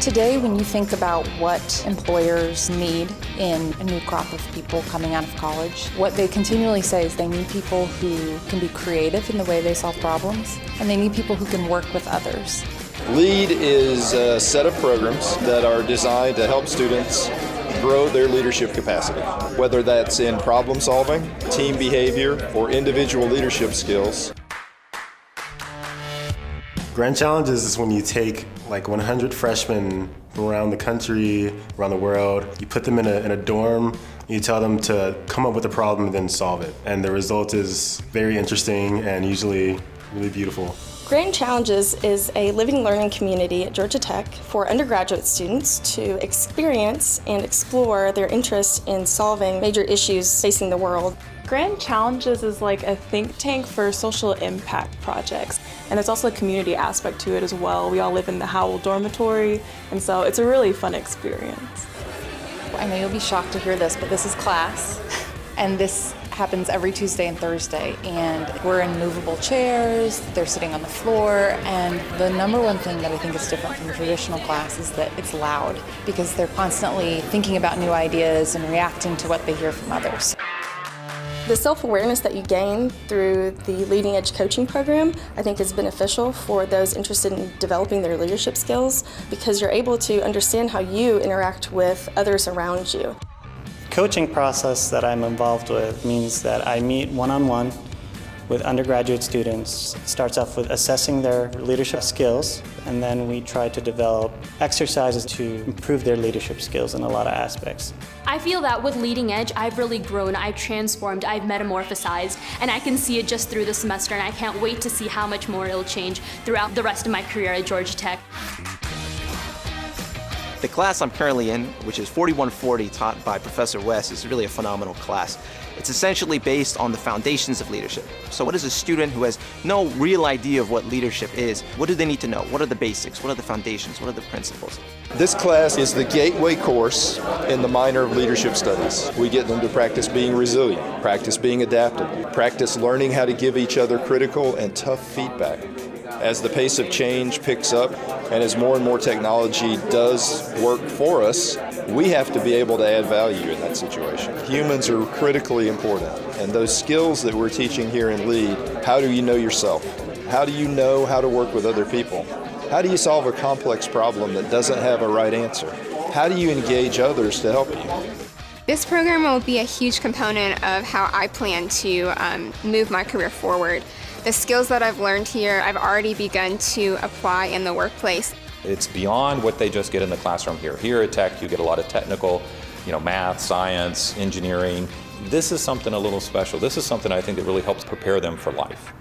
Today, when you think about what employers need in a new crop of people coming out of college, what they continually say is they need people who can be creative in the way they solve problems, and they need people who can work with others. LEAD is a set of programs that are designed to help students grow their leadership capacity, whether that's in problem solving, team behavior, or individual leadership skills. Grand Challenges is when you take like 100 freshmen from around the country, around the world, you put them in a dorm, you tell them to come up with a problem and then solve it. And the result is very interesting and usually really beautiful. Grand Challenges is a living learning community at Georgia Tech for undergraduate students to experience and explore their interest in solving major issues facing the world. Grand Challenges is like a think tank for social impact projects, and there's also a community aspect to it as well. We all live in the Howell dormitory, and so it's a really fun experience. I know you'll be shocked to hear this, but this is class, and this happens every Tuesday and Thursday, and we're in movable chairs, they're sitting on the floor, and the number one thing that I think is different from traditional class is that it's loud, because they're constantly thinking about new ideas and reacting to what they hear from others. The self-awareness that you gain through the Leading Edge coaching program, I think is beneficial for those interested in developing their leadership skills, because you're able to understand how you interact with others around you. Coaching process that I'm involved with means that I meet one-on-one with undergraduate students. It starts off with assessing their leadership skills, and then we try to develop exercises to improve their leadership skills in a lot of aspects. I feel that with Leading Edge, I've really grown, I've transformed, I've metamorphosized, and I can see it just through the semester, and I can't wait to see how much more it'll change throughout the rest of my career at Georgia Tech. The class I'm currently in, which is 4140 taught by Professor West, is really a phenomenal class. It's essentially based on the foundations of leadership. So what is a student who has no real idea of what leadership is? What do they need to know? What are the basics? What are the foundations? What are the principles? This class is the gateway course in the minor of leadership studies. We get them to practice being resilient, practice being adaptable, practice learning how to give each other critical and tough feedback. As the pace of change picks up and as more and more technology does work for us, we have to be able to add value in that situation. Humans are critically important, and those skills that we're teaching here in LEAD, how do you know yourself? How do you know how to work with other people? How do you solve a complex problem that doesn't have a right answer? How do you engage others to help you? This program will be a huge component of how I plan to move my career forward. The skills that I've learned here, I've already begun to apply in the workplace. It's beyond what they just get in the classroom here. Here at Tech, you get a lot of technical, math, science, engineering. This is something a little special. This is something I think that really helps prepare them for life.